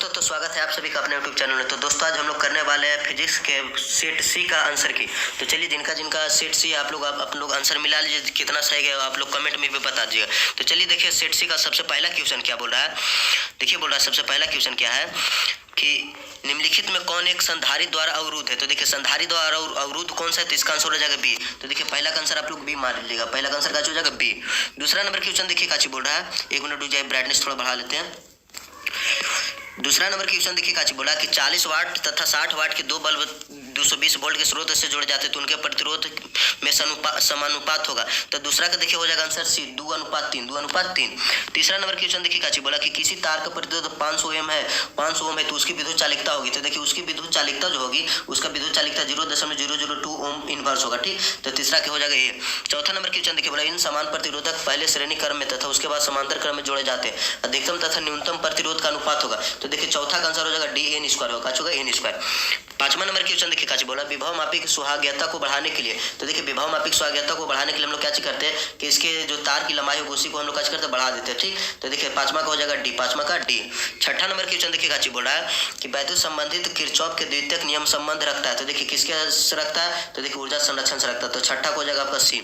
दोस्तों, तो स्वागत है आप सभी का अपने यूट्यूब चैनल में। तो दोस्तों, आज हम लोग करने वाले हैं फिजिक्स के सेट सी का आंसर की। तो चलिए, जिनका जिनका सेट सी आप लोग आंसर मिला लीजिए, कितना सही गया आप लोग कमेंट में भी बता दीजिएगा। तो चलिए देखिए, सेट सी का सबसे पहला क्वेश्चन क्या बोल रहा है। देखिए, बोल रहा है सबसे पहला क्वेश्चन क्या है कि निम्नलिखित में कौन एक संधारित्र द्वारा अवरुद्ध है। तो देखिए, संधारित्र द्वारा अवरुद्ध कौन सा है, तो इसका आंसर हो जाएगा बी। तो देखिए, पहला का आंसर आप लोग बी मान लीजिएगा, पहला का आंसर का हो जाएगा बी। दूसरा नंबर क्वेश्चन देखिए काची बोल रहा है, एक मिनट रुक जाए, ब्राइटनेस थोड़ा बढ़ा लेते हैं। दूसरा नंबर क्वेश्चन देखिए काची बोला कि 40 वाट तथा 60 वाट के दो बल्ब 220 वोल्ट के स्रोत से जुड़े जाते तो उनके प्रतिरोध में समानुपात होगा। तो दूसरा का देखिए हो जाएगा आंसर सी, 2:3। तीसरा नंबर क्वेश्चन देखिए काची बोला कि किसी तार का प्रतिरोध 500 ओम है तो उसकी विद्युत चालिकता होगी। तो देखिए, उसकी विद्युत चालिकता जो होगी, उसका विद्युत चालिकता 0.002 ओम इनवर्स होगा। ठीक, तो तीसरा क्या हो जाएगा ए। चौथा नंबर क्वेश्चन देखिए बोला इन समान प्रतिरोधक पहले श्रेणी क्रम में तथा उसके बाद समांतर क्रम में जोड़े जाते हैं, अधिकतम तथा न्यूनतम प्रतिरोध का अनुपात होगा। तो देखिए, चौथा का आंसर हो जाएगा डी, एन स्क्वायर होगा, एन स्क्वायर। पांचवा नंबर क्वेश्चन देखिए काची बोला विभव मापी की सुहाग्यता को बढ़ाने के लिए। तो देखिए, विभव मापी की सुहाग्यता को बढ़ाने के लिए हम लोग क्या करते हैं कि इसके जो तार की लंबाई होगी उसी को हम लोग क्या करते हैं, बढ़ा देते हैं। ठीक, तो देखिए पांचवा का हो जाएगा डी, पांचवा का डी। छठा नंबर क्वेश्चन देखिए काची बोल रहा है कि वैद्युत संबंधित किरचॉफ के द्वितीयक नियम संबंध रखता है। तो देखिए, किसके से रखता है, तो देखिए ऊर्जा संरक्षण से रखता है। तो छठा को हो जाएगा आपका सी।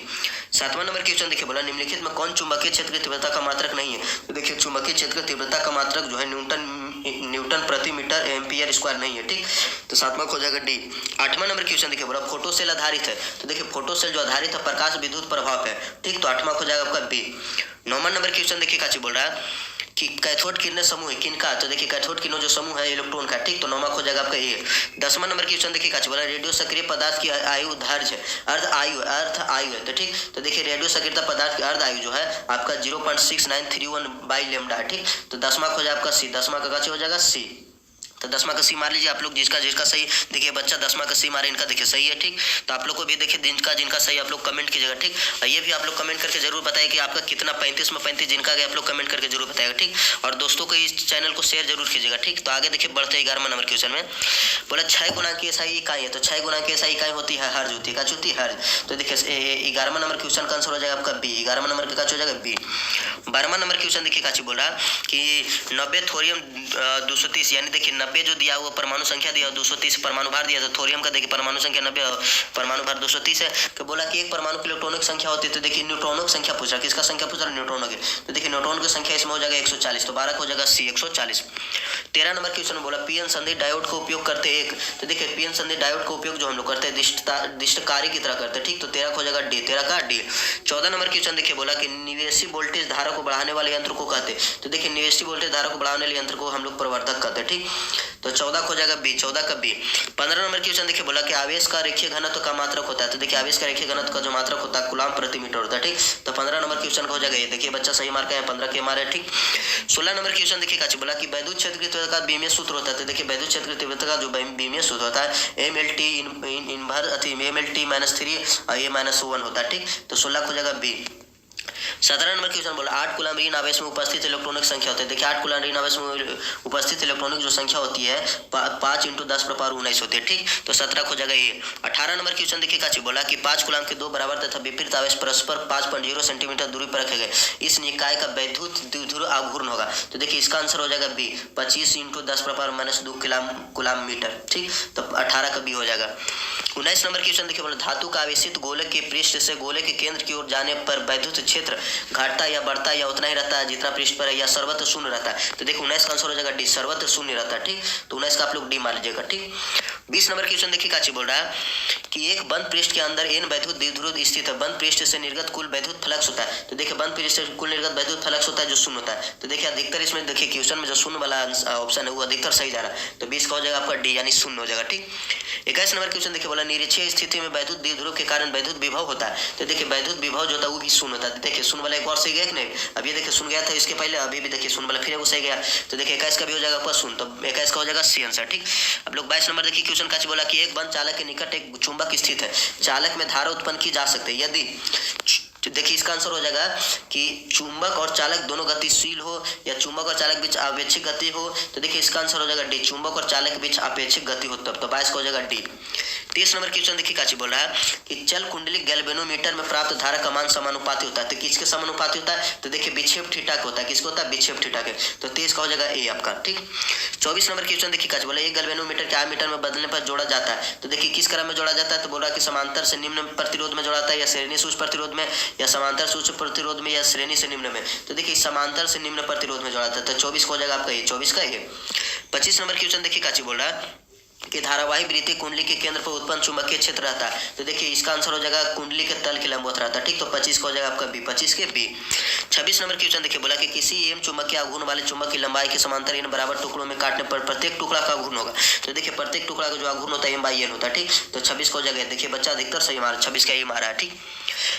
सातवां नंबर क्वेश्चन देखिए बोला निम्नलिखित में कौन चुंबकीय क्षेत्र की तीव्रता का मात्रक नहीं है। तो देखिए, चुंबकीय क्षेत्र की तीव्रता का मात्रक जो है न्यूटन प्रति मीटर एम्पियर स्क्वायर नहीं है। ठीक, तो सातवां हो जाएगा डी। आठवां नंबर क्वेश्चन देखिए बोला फोटो सेल आधारित है। तो देखिए, फोटो सेल जो आधारित है प्रकाश विद्युत प्रभाव है। ठीक, तो आठवां हो जाएगा आपका बी। नौवां नंबर क्वेश्चन देखिए काची बोल रहा है कि कैथोड किरणें समूह है किनका। तो देखिए, कैथोड किरणों जो समूह है इलेक्ट्रॉन का। ठीक, तो नौवां हो जाएगा आपका ए। 10वां नंबर क्वेश्चन देखिए काची बोला रेडियो सक्रिय पदार्थ की आयु धार्य है, अर्ध आयु है। तो ठीक, तो देखिए रेडियो सक्रियता पदार्थ की अर्ध आयु जो है आपका 0.6931 बाई लेमडा। ठीक, तो 10वां हो जाएगा आपका सी, 10वां का काची हो जाएगा सी। तो 10वां का सी मार लीजिए आप लोग, जिसका सही देखिए बच्चा 10वां का सी मारे, इनका देखिए सही है। ठीक, तो आप लोग को भी देखिए जिनका सही आप लोग कमेंट कीजिएगा। ठीक, और ये भी आप लोग कमेंट करके जरूर बताइए कि आपका कितना 35 में 35 जिनका गया आप लोग कमेंट करके जरूर बताएगा। ठीक, और दोस्तों को इस चैनल को शेयर जरूर कीजिएगा। ठीक, तो आगे देखिए बढ़ते हैं 11वां नंबर क्वेश्चन में। बोला 6 गुना की एसआई इकाई है। तो 6 गुना की एसआई इकाई होती है हर्ज, होती है क्या होती है हर्ज। तो देखिए 11वां नंबर क्वेश्चन का आंसर हो जाएगा आपका बी, 11वां नंबर का हो जाएगा बी। 12वां नंबर क्वेश्चन देखिए काची बोल रहा कि 90 थोरियम 230 यानी देखिए 90 जो दिया हुआ परमाणु संख्या दिया 230 परमाणु भार दिया। तो थोरियम का देखिए परमाणु संख्या 90 परमाणु भार 230 है। तो बोला कि एक परमाणु की इलेक्ट्रॉनों की संख्या होती है। तो देखिए न्यूट्रॉनों की संख्या पूछ रहा, किसका संख्या पूछ रहा, न्यूट्रॉनों की। तो देखिए न्यूट्रॉन की संख्या इसमें हो जाएगा 140, तो 12 का हो जाएगा सी, 140। 13 नंबर क्वेश्चन बोला पीएन संधि डायोड का उपयोग करते एक। तो देखिए पीएन संधि डायोड का उपयोग जो हम लोग करते हैं दिष्टकारी की तरह करते हैं। ठीक, तो 13 का हो जाएगा डी, 13 का डी। 14 नंबर क्वेश्चन देखिए बोला कि निवेशी वोल्टेज धारा को बढ़ाने वाले यंत्र को कहते हैं। तो देखिए निवेशी वोल्टेज धारा को बढ़ाने वाले यंत्र को हम लोग प्रवर्धक कहते हैं। ठीक, तो 14 हो जाएगा बी, 14 का बी। 15 नंबर क्वेश्चन देखिए बोला कि आवेश का रेखीय घनत्व का मात्रक होता है। तो देखिए आवेश का रेखीय घनत्व का जो मात्रक होता है कूलाम प्रति मीटर होता है। ठीक, तो 15 नंबर क्वेश्चन का हो जाएगा ये। देखिए बच्चा सही मार्क है, 15 के मारे। ठीक, 16 नंबर क्वेश्चन देखिए काची बोला कि वैद्युत क्षेत्र की तीव्रता का बीमीय सूत्र होता है। तो देखिए वैद्युत क्षेत्र की तीव्रता का जो बीमीय सूत्र होता है MLT MLT -3 और A -1 होता है। ठीक, तो 16 हो जाएगा बी। 17 नंबर क्वेश्चन बोला 8 कूलम ऋण आवेश में उपस्थित इलेक्ट्रॉनिक संख्या होती है। देखिए 8 कूलम ऋण आवेश में उपस्थित इलेक्ट्रॉनिक जो संख्या होती है 5 × 10⁻19 होती है। ठीक, तो 17 हो जाएगा ये। 18 नंबर क्वेश्चन देखिए काची बोला कि 5 कूलम के दो बराबर तथा विपरीत आवेश परस्पर 5.0 सेंटीमीटर दूरी पर रखे गए इस निकाय का वैद्युत द्विध्रुव आघूर्ण होगा। तो देखिए इसका आंसर हो जाएगा बी, 25 × 10⁻2 कूलम मीटर। ठीक, तो 18 का बी हो जाएगा। 19 नंबर क्वेश्चन देखिए बोला धातु का आवेशित गोले के पृष्ठ से गोले के केंद्र की ओर जाने पर वैद्युत क्षेत्र घटता या बढ़ता या उतना ही रहता है जितना पृष्ठ पर है या सर्वत्र शून्य रहता है। तो देखिए 19 का आंसर हो जाएगा डी, सर्वत्र शून्य रहता है। ठीक, तो 19 का आप लोग डी मान लीजिएगा। ठीक, 20 नंबर क्वेश्चन देखिए काची बोल रहा है कि एक बंद पृष्ठ के अंदर एन वैद्युत द्विध्रुव स्थित है, बंद पृष्ठ से निर्गत कुल वैद्युत फ्लक्स होता है। तो देखिए बंद पृष्ठ से कुल निर्गत वैद्युत फ्लक्स होता है जो शून्य होता है। तो देखिए अधिकतर इसमें देखिए क्वेश्चन में जो शून्य वाला ऑप्शन है वो अधिकतर सही जा रहा है। तो 20 का हो जाएगा आपका डी यानी शून्य हो जाएगा। ठीक, 21 नंबर क्वेश्चन देखिए बोला निरक्षीय स्थिति में वैद्युत द्विध्रुव के कारण वैद्युत विभव होता है। तो देखिए वैद्युत विभव जो होता है वो भी शून्य होता है। देखिए शून्य वाला एक और सही गया कि नहीं, अब ये देखिए शून्य गया था इसके पहले, अभी भी देखिए शून्य वाला फिर वो सही गया। तो देखिए 21 का भी हो जाएगा आपका शून्य, तो 21 का हो जाएगा सी आंसर। ठीक, अब लोग 22 नंबर देखिए क्वेश्चन काची बोला कि एक बंद चालक के निकट एक चुंबक स्थित है, चालक में धारा उत्पन्न की जा सकती है यदि। तो देखिए इसका आंसर हो जाएगा कि चुंबक और चालक दोनों गतिशील हो या चुंबक और चालक बीच आपेक्षिक गति हो। तो देखिए इसका आंसर हो जाएगा डी, चुंबक और चालक के बीच आपेक्षिक गति हो तब। तो 22 का हो जाएगा डी। 23 नंबर क्वेश्चन देखिए काची बोल रहा है कि चल कुंडली गैल्वेनोमीटर में प्राप्त धारा का मान समानुपाती होता है। तो किसके समानुपाती होता है? तो देखिए विक्षेप थीटा का होता है। किसको होता है? विक्षेप थीटा के। तो 23 का हो जाएगा ए आपका। ठीक, 24 नंबर क्वेश्चन देखिए काची बोला, एक गैल्वेनोमीटर के आमीटर में बदलने पर जोड़ा जाता है। तो देखिए किस क्रम में जोड़ा जाता है? तो बोल रहा है कि समांतर से निम्न प्रतिरोध में जोड़ा जाता है, या श्रेणी से उच्च प्रतिरोध में, या समांतर से उच्च प्रतिरोध में, या श्रेणी से निम्न में। तो देखिए समांतर से निम्न प्रतिरोध में जोड़ा जाता है। तो 24 का हो जाएगा आपका ये, 24 का ये। 25 नंबर क्वेश्चन देखिए काची बोल रहा है कि धारावाही वृत्तीय कुंडली के केंद्र पर उत्पन्न चुंबकीय क्षेत्र रहता है। तो देखिए इसका आंसर हो जाएगा कुंडली के तल के लंबवत रहता है। ठीक, तो 25 का हो जाएगा आपका बी, 25 के बी। 26 नंबर क्वेश्चन देखिए बोला कि किसी एम चुंबकीय आघूर्ण वाले चुंबक की लंबाई के समांतर इन बराबर टुकड़ों में काटने पर प्रत्येक टुकड़ा का आघूर्ण होगा। तो देखिए प्रत्येक टुकड़ा का जो आघूर्ण होता है एम बाई एन होता है। ठीक, तो 26 को जगह देखिए बच्चा अधिकतर सही मारा, 26 का ये मारा है। ठीक,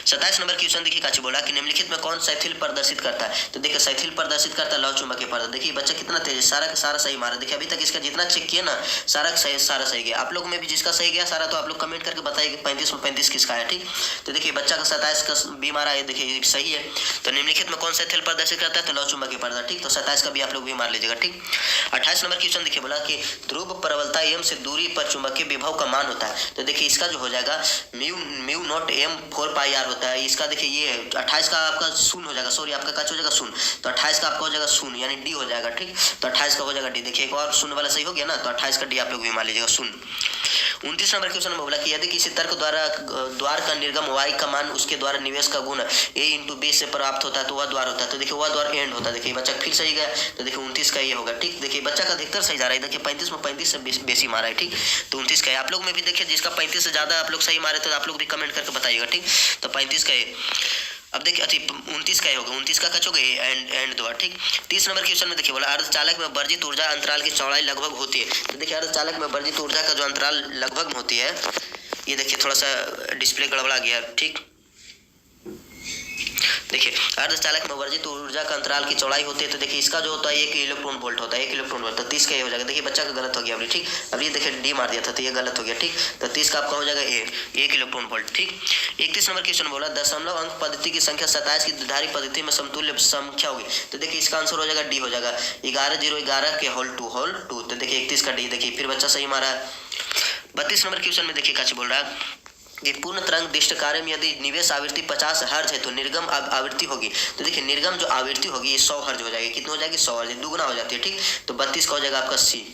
27 नंबर क्वेश्चन देखिए काची बोला कि निम्नलिखित में कौन शैथिल प्रदर्शित करता है? तो देखिए शैथिल प्रदर्शित करता है लौह चुंबकीय पर्दा। देखिए बच्चा कितना तेज है, सारा का सारा सही मारा। देखिए अभी तक इसका जितना चेक किया ना सारा सही गया। आप लोग में भी जिसका सही गया सारा, तो आप लोग कमेंट करके बताइए कि 35 में 35 किसका है। ठीक, तो देखिए बच्चा का 27 का बी मारा है, देखिए सही है। तो निम्नलिखित में कौन शैथिल प्रदर्शित करता है? तो लौह चुंबकीय पर्दा। ठीक, तो 27 का भी आप लोग भी मार लीजिएगा। ठीक, 28 नंबर क्वेश्चन देखिए बोला कि ध्रुव प्रबलता एम से दूरी पर चुंबकीय विभव का मान होता है। तो देखिए इसका जो हो जाएगा mu naught M 4 pi R होता है। इसका देखिए ये 28 का आपका शून्य हो जाएगा, सॉरी आपका कच हो जाएगा शून्य। तो 28 का आपका हो जाएगा शून्य, यानी डी हो जाएगा। ठीक, तो 28 का हो जाएगा डी। देखिए एक और शून्य वाला सही हो गया ना, तो 28 का डी आप लोग भी मान लीजिएगा शून्य। 29 नंबर क्वेश्चन में बोला कि यदि किसी तर्क द्वार का निर्गम y का मान उसके द्वारा निवेश का गुण a इंटू b से प्राप्त होता है तो वह द्वार होता है। तो देखिए वह द्वार एंड होता है। देखिए बच्चा फिर सही गया, तो देखिए 29 का ये होगा। ठीक, देखिए बच्चा का अधिकतर सही जा रहा है। देखिए 35 में 35 से बेसी मारा है। ठीक, तो 29 का है। आप लोग में भी देखिए जिसका 35 से ज्यादा आप लोग सही मारे तो आप लोग भी कमेंट करके बताइएगा। ठीक, तो 35 का ये। अब देखिए 29 का ही होगा, 29 का कच हो गया एंड द्वार। ठीक, 30 नंबर क्वेश्चन में देखिए बोला अर्धचालक में वर्जित ऊर्जा अंतराल की चौड़ाई लगभग होती है। तो देखिए अर्धचालक में वर्जित ऊर्जा का जो अंतराल लगभग होती है, ये देखिए थोड़ा सा डिस्प्ले गड़बड़ा गया। ठीक, देखिए अर्धचालक में वर्जित ऊर्जा का अंतराल की चौड़ाई होती है। तो देखिए इसका जो होता है 1 इलेक्ट्रॉन वोल्ट होता है, 1 इलेक्ट्रॉन वोल्ट। तो 30 का ये हो जाएगा। देखिए बच्चा का गलत हो गया अभी। ठीक, अब ये देखिए डी मार दिया था तो ये गलत हो गया। ठीक, तो 30 का आपका हो जाएगा 1 इलेक्ट्रॉन वोल्ट। ठीक, 31 नंबर क्वेश्चन बोला दशमलव अंक पद्धति की संख्या 27 की द्विधारी पद्धति में समतुल्य संख्या होगी। तो देखिए इसका आंसर हो जाएगा डी हो जाएगा 11 के होल टू। तो देखिए 31 का डी। देखिए फिर बच्चा सही मारा है। 32 नंबर क्वेश्चन में देखिए काची बोल रहा है कि पूर्ण तरंग दिष्ट कार्य में यदि निवेश आवृत्ति 50 हर्ज है तो निर्गम आवृत्ति होगी। तो देखिए निर्गम जो आवृत्ति होगी ये 100 हर्ज हो जाएगी। कितनी हो जाएगी? 100 हर्ज, दुगुना हो जाती है। ठीक, तो 32 का हो जाएगा आपका सी।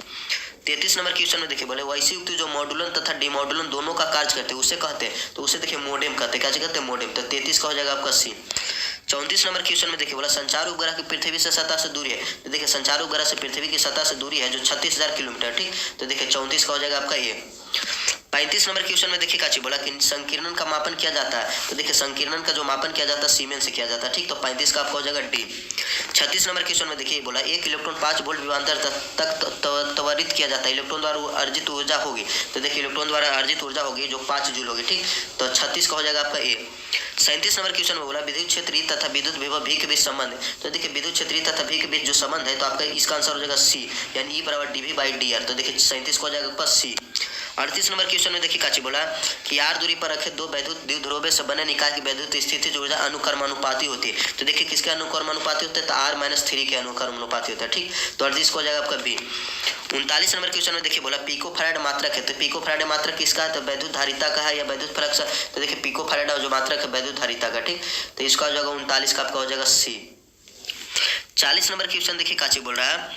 33 नंबर क्वेश्चन में देखिए बोले वैसी युक्ति जो मॉड्यूलन तथा डिमॉड्यूलन दोनों का कार्य करते हैं उसे कहते हैं। तो उसे देखिए मोडेम कहते हैं। क्या कहते हैं? मोडेम। तो 33 का हो जाएगा आपका सी। 34 नंबर क्वेश्चन में देखिए बोला संचार उपग्रह की पृथ्वी से सतह से दूरी है। तो देखिए संचार उपग्रह से पृथ्वी की सतह से दूरी है जो 36,000 किलोमीटर। ठीक, तो देखिए 34 का हो जाएगा आपका ये। 35 नंबर क्वेश्चन में देखिए काची बोला कि संकीर्णन का मापन किया जाता है। तो देखिए संकीर्णन का जो मापन किया जाता है सीमेंस से किया जाता है। ठीक, तो 35 का आपका हो जाएगा डी। 36 नंबर क्वेश्चन में देखिए बोला 1 इलेक्ट्रॉन 5 वोल्ट विभवांतर तक त्वरित किया जाता है। इलेक्ट्रॉन द्वारा अर्जित ऊर्जा होगी। तो देखिए इलेक्ट्रॉन द्वारा अर्जित ऊर्जा होगी जो 5 जूल होगी। ठीक, तो 36 का हो जाएगा आपका ए। 37 नंबर क्वेश्चन में बोला विद्युत क्षेत्रीय तथा विद्युत विभव भी के बीच संबंध है। तो देखिए विद्युत क्षेत्रीय तथा भी के बीच जो संबंध है तो आपका इसका आंसर हो जाएगा सी, यानी E बराबर dV बाई dr। तो देखिए 37 को हो जाएगा आपका सी। 38 नंबर क्वेश्चन में देखिए काची बोला कि r दूरी पर रखे दो वैद्युत द्विध्रुवों से बने निकाय की वैद्युत स्थितिज ऊर्जा अनुक्रमानुपाती होती है। तो देखिए किसके अनुक्रमानुपाती होते हैं? तो r-3 के अनुक्रमानुपाती होता है। ठीक, तो 38 को हो जाएगा आपका बी। 39 नंबर क्वेश्चन में देखिए बोला पिको फैराड मात्रक है। तो पिको फैराड मात्रक किसका है? तो वैद्युत धारिता का है या वैद्युत फ्लक्स। तो देखिए पिको फैराड जो मात्रक है वैद्युत धारिता का। ठीक, तो इसका हो जाएगा 39 का आपका हो जाएगा सी। 40 नंबर क्वेश्चन देखिए काची बोल रहा है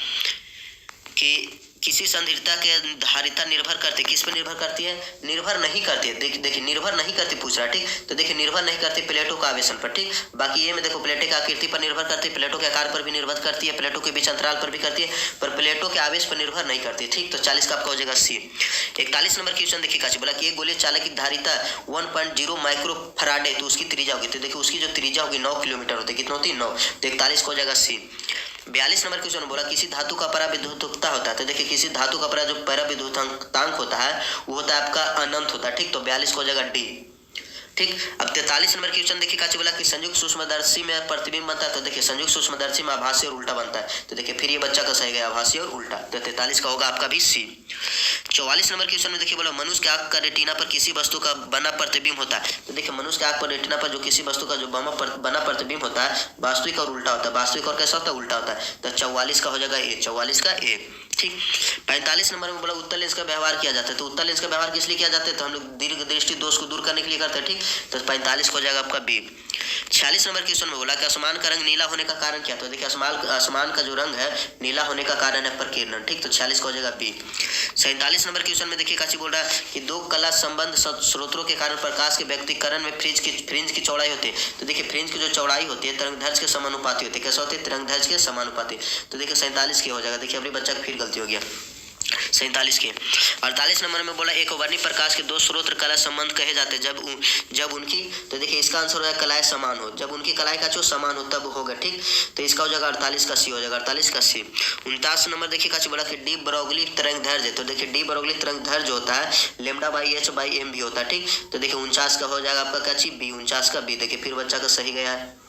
कि किसी संधारिता के धारिता निर्भर करती है। किस पर निर्भर करती है? निर्भर नहीं करती है। देखिए निर्भर नहीं करती पूछ रहा है। ठीक, तो देखिए निर्भर नहीं करती प्लेटों का आवेशन पर। ठीक, बाकी ये में देखो प्लेटों की आकृति पर निर्भर करती है, प्लेटों के आकार पर भी निर्भर करती है, प्लेटों के बीच अंतराल पर भी करती है, पर प्लेटों के आवेश पर निर्भर नहीं करती। ठीक, तो 40 का आपका हो जाएगा सी। 41 नंबर क्वेश्चन देखिए काची बोला कि एक गोलीय चालक की धारिता 1.0 माइक्रो फराड है तो उसकी त्रिज्या होगी। तो देखिए उसकी जो त्रिज्या होगी 9 किलोमीटर होती है। कितना होती है? 9। तो 41 को हो जाएगा सी। 42 नंबर क्वेश्चन बोला किसी धातु का पराविद्युतता होता है। तो देखिए किसी धातु का जो पराविद्युतांक होता है वो होता है आपका अनंत होता है। ठीक, तो 42 को हो जाएगा डी। ठीक, अब 43 नंबर क्वेश्चन देखिए काची बोला कि संयुक्त सूक्ष्मदर्शी में प्रतिबिंब बनता है। तो देखिए संयुक्त सूक्ष्मदर्शी में आभासी और उल्टा बनता है। तो देखिए फिर ये बच्चा का सही गया आभासी और उल्टा। तो 43 का होगा आपका भी सी। 44 नंबर क्वेश्चन में देखिए बोला मनुष्य के आंख का रेटिना पर किसी वस्तु का बना प्रतिबिंब होता है। तो देखिए मनुष्य के आंख पर रेटिना पर जो किसी वस्तु का जो बना प्रतिबिंब होता है वास्तविक और उल्टा होता है। वास्तविक और कैसा होता है? उल्टा होता है। तो 44 का हो जाएगा ए। 44 का ए। ठीक। 45 नंबर में बोला उत्तल लेंस का व्यवहार किया जाता है, तो उत्तल लेंस का व्यवहार किस लिए किया जाता है, तो हम लोग दीर्घ दृष्टि दोष को दूर करने के लिए करते हैं, ठीक। तो 45 को हो जाएगा आपका बी। 46 नंबर क्वेश्चन में बोला कि आसमान का रंग नीला होने का कारण क्या, तो देखिए आसमान का जो रंग है नीला होने का कारण है प्रकीर्णन, ठीक। तो 46 को हो जाएगा बी। 47 नंबर क्वेश्चन में देखिए काची बोल रहा है कि दो कला संबंध स्रोतों के कारण प्रकाश के व्यक्तिकरण में फ्रिंज की चौड़ाई होती है, तो देखिए फ्रिंज की जो चौड़ाई होती है तरंगदैर्घ्य के समानुपाती होती है, कैसा होती है, तरंगदैर्घ्य के समानुपाती। तो देखिए 47 की हो जाएगा, देखिए अपने बच्चा का फिर गलती हो गया 47 के। 48 नंबर में बोला एक वर्णी प्रकाश के दो स्रोत कला संबंध कहे जाते हैं जब उनकी, तो देखिए इसका आंसर हो जाएगा कलाएं समान हो, जब उनकी कलाएं का जो समान हो तब होगा, ठीक। तो इसका हो जाएगा 48 का सी हो जाएगा, 48 का सी। 49 नंबर देखिए काची बोला कि डी ब्रोगली तरंगदैर्घ्य, तो देखिए डी ब्रोगली तरंगदैर्घ्य जो होता है λ/h/m भी होता है, ठीक। तो देखिए 49 का हो जाएगा आपका काची बी, 49 का बी। देखिए फिर बच्चा का सही गया है।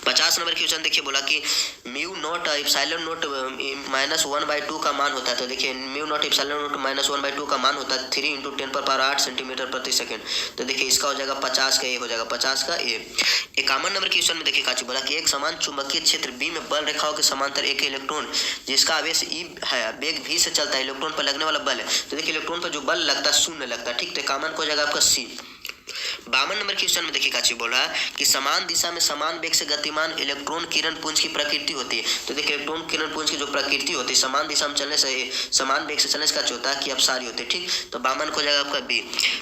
50 नंबर क्वेश्चन देखिए बोला कि म्यू नॉट एप्सिलॉन नॉट -1/2 का मान होता है, तो देखिए म्यू नॉट एप्सिलॉन नॉट -1/2 का मान होता है 3 × 10⁸ सेंटीमीटर प्रति सेकंड। तो देखिए इसका हो जाएगा 50 का ए हो जाएगा, 50 का ए। 51 नंबर क्वेश्चन में देखिए काची बोला कि एक समान चुंबकीय क्षेत्र बी में बल रेखाओं के समांतर एक इलेक्ट्रॉन जिसका आवेश ई है वेग भी से चलता है, इलेक्ट्रॉन पर लगने वाला बल है, तो देखिए इलेक्ट्रॉन पर जो बल लगता है शून्य लगता है, ठीक। तो 51 को हो जाएगा आपका सी। 52 नंबर क्वेश्चन में देखिए काची बोल रहा है कि समान दिशा में समान वेग से गतिमान इलेक्ट्रॉन किरण पुंज की प्रकृति होती है, तो देखिए इलेक्ट्रॉन किरण पुंज की जो प्रकृति होती है समान दिशा में चलने से समान वेग से चलने से होता है कि अपसारी होती है, ठीक। तो 52 को हो जाएगा आपका बी।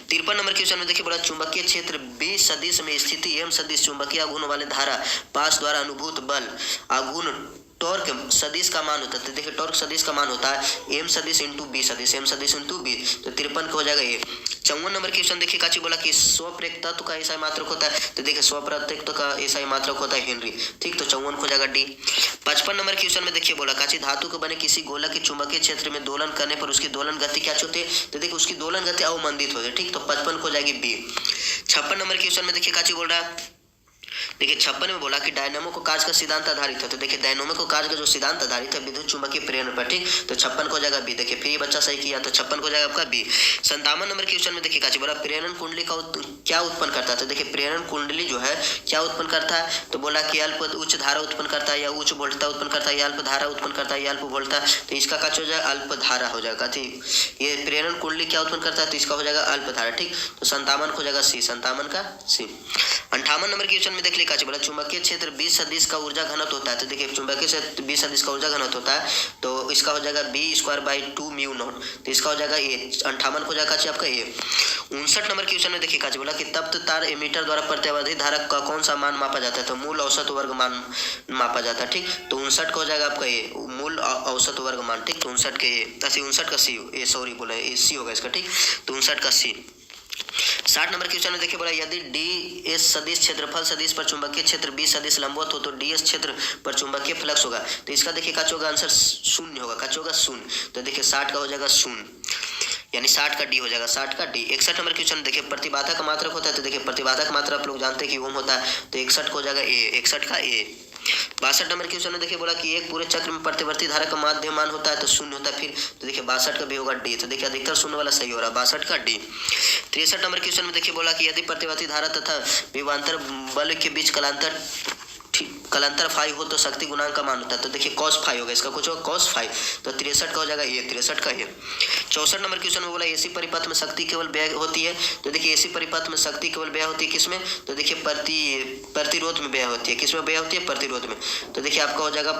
53 नंबर क्वेश्चन में देखिए बोला चुंबकीय क्षेत्र बी सदिश में स्थिति एम सदिश चुंबकीय आघूर्ण वाले धारा पास द्वारा अनुभूत बल आघूर्ण टॉर्क सदिश का मान होता है, तो देखिए टॉर्क सदिश का मान होता है एम सदिश इंटू बी सदिश, एम सदिश इंटू बी। तो 53 का हो जाएगा ये। 54 नंबर क्वेश्चन देखिए काची बोला कि स्वप्रेरक तत्व का एसआई मात्रक होता है, तो देखिए स्वप्रेरक तत्व का एसआई मात्रक होता है हेनरी, ठीक। तो 54 को हो जाएगा डी। 55 नंबर क्वेश्चन में देखिए बोला काची धातु के बने किसी गोलक के चुंबकीय क्षेत्र में दोलन करने पर उसकी दोलन गति क्या होती है, तो देखिए उसकी दोलन गति अवमंदित होती है, ठीक। तो 55 को हो जाएगी बी। 56 नंबर क्वेश्चन में देखिए काची बोल रहा है, देखिए 56 में बोला कि डायनामो को कार्य का सिद्धांत आधारित है, तो देखिए डायनामो को कार्य का जो सिद्धांत आधारित है विद्युत चुंबकीय प्रेरण पर, ठीक। तो 56 को हो जाएगा बी। देखिए फिर बच्चा सही किया, तो 56 को हो जाएगा आपका बी। 57 नंबर क्वेश्चन में देखिए काची बोला प्रेरण कुंडली का क्या उत्पन्न करता है, तो देखिए प्रेरण कुंडली जो है क्या उत्पन्न करता है, तो बोला कि अल्प उच्च धारा उत्पन्न करता है या उच्च वोल्टता उत्पन्न करता है या अल्प धारा उत्पन्न करता है या अल्प वोल्टता, तो इसका क्या हो जाएगा अल्प धारा हो जाएगा, ठीक। ये प्रेरण कुंडली क्या उत्पन्न करता है, तो इसका हो जाएगा अल्प धारा, ठीक। तो 57 हो जाएगा सी, 57 का सी। 58 नंबर क्वेश्चन में देख लिया काची बोला चुंबकीय क्षेत्र 20 सदिश का ऊर्जा घनत्व होता है, तो देखिए चुंबकीय क्षेत्र 20 सदिश का ऊर्जा घनत्व होता है, तो इसका हो जाएगा b²/2 म्यू नॉट, तो इसका हो जाएगा ए। 58 को जाएगा आपका ए। 59 नंबर क्वेश्चन में देखिए काची बोला कि तप्त तार एमीटर द्वारा प्रत्यावर्ती धारा का कौन सा मान मापा जाता है, तो मूल औसत वर्ग मान मापा जाता है, ठीक। तो 59 को हो जाएगा आपका ए मूल औसत वर्ग मान, ठीक। तो 59 के ए 59 का सी ए सॉरी बोला ए सी होगा इसका, ठीक। तो 59 का सी। 60 नंबर क्वेश्चन में देखिए बोला यदि डी एस सदिश क्षेत्रफल सदिश पर चुंबकीय क्षेत्र बी सदिश लंबवत हो तो डी एस क्षेत्र पर चुंबकीय फ्लक्स होगा, तो इसका देखिए का होगा आंसर शून्य होगा, का होगा शून्य। तो देखिए 60 का हो जाएगा शून्य, यानी 60 का डी हो जाएगा, 60 का डी। 61 नंबर क्वेश्चन देखिए प्रतिबाधा का मात्रक होता है, तो देखिए प्रतिबाधा का मात्रा आप लोग जानते हैं कि ओम होता है, तो 61 को हो जाएगा ए, 61 का ए। 62 नंबर क्वेश्चन में देखिए बोला कि एक पूरे चक्र में प्रतिवर्ती धारा का माध्य मान होता है तो शून्य होता है, फिर तो देखिए 62 का भी होगा डी, तो देखिए अधिकतर शून्य वाला सही हो रहा है, 62 का डी। 63 नंबर क्वेश्चन में देखिए बोला कि यदि प्रतिवर्ती धारा तथा विभवांतर बल के बीच कलांतर फाई हो तो शक्ति गुणांक का मान होता है, तो देखिए cos फाई होगा, इसका कुछ होगा cos फाई, तो 63 का हो जाएगा ये, 63 का ये। 64 नंबर क्वेश्चन में बोला एसी परिपथ में शक्ति केवल व्यय होती है, तो देखिए एसी परिपथ में शक्ति केवल व्यय होती है किसमें, तो देखिए प्रतिरोध में व्यय होती है, किसमें व्यय होती है, प्रतिरोध में। तो देखिए आपका हो जाएगा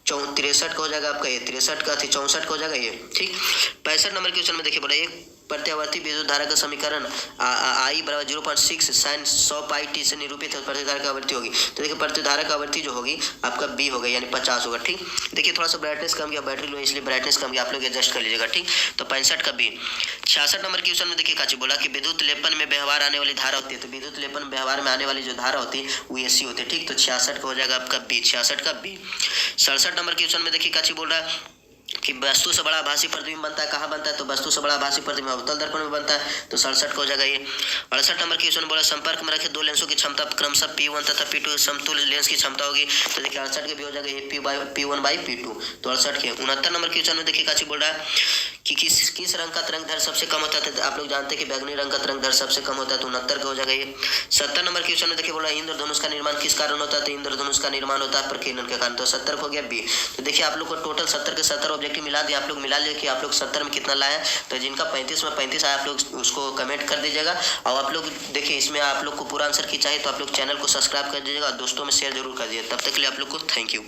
63 का हो जाएगा आपका ये, 63 का 64 का हो जाएगा ये, ठीक। 65 नंबर क्वेश्चन में देखिए बोला एक प्रत्यावर्ती विद्युत धारा का समीकरण I = 0.6 sin 100 पाई टी से निरूपित है, प्रतिधारा की आवृत्ति होगी, तो देखिए प्रतिधारा की आवृत्ति जो होगी आपका बी होगा यानी 50 होगा, ठीक। देखिए थोड़ा सा ब्राइटनेस कम गया, बैटरी लो इसलिए ब्राइटनेस कम गया, आप लोग एडजस्ट कर लीजिएगा, ठीक। तो 65 का बी। 66 नंबर क्वेश्चन में देखिए काची बोला कि विद्युत लेपन में व्यवहार आने वाली धारा होती है, तो विद्युत लेपन व्यवहार में आने वाली जो धारा होती है वो एसी होती है, ठीक। तो 66 का हो जाएगा आपका बी, 66 का बी। 67 नंबर क्वेश्चन में देखिए काची बोल रहा है कि वस्तु से बड़ा आभासी प्रतिबिंब बनता है, कहाँ बनता है, तो वस्तु से बड़ा आभासी प्रतिबिंब अवतल दर्पण में बनता है, तो 67 का हो जाएगा ये। 68 नंबर क्वेश्चन बोला संपर्क में रखे दो लेंसों की क्षमता क्रमशः P1 तथा P2 समतुल्य लेंस की क्षमता होगी, तो देखिए 68 के भी हो जाएगा P1/P2, तो 68 के। 69 नंबर क्वेश्चन में देखिए काची बोल रहा है कि किस रंग का तरंग दैर्घ्य सबसे कम होता है। तो आप लोग जानते हैं कि बैगनी रंग का तरंग दैर्घ्य सबसे कम होता है, तो 69 का हो जाएगा ये। 70 नंबर क्वेश्चन में देखिए बोला इंद्रधनुष का निर्माण किस कारण होता है। तो इंद्रधनुष का निर्माण होता है प्रकीर्णन के कारण। तो 70 हो गया बी। तो देखिए आप लोग को टोटल 70 के 70 ऑब्जेक्टिव मिला दिया, आप लोग मिला लिए कि आप लोग 70 में कितना लाया। तो जिनका 35 में 35 आया आप लोग उसको कमेंट कर दीजिएगा। और आप लोग देखिए इसमें आप लोग को पूरा आंसर की चाहिए तो आप लोग चैनल को सब्सक्राइब कर दीजिएगा, दोस्तों में शेयर जरूर कर दीजिए। तब तक के लिए आप लोग को थैंक यू।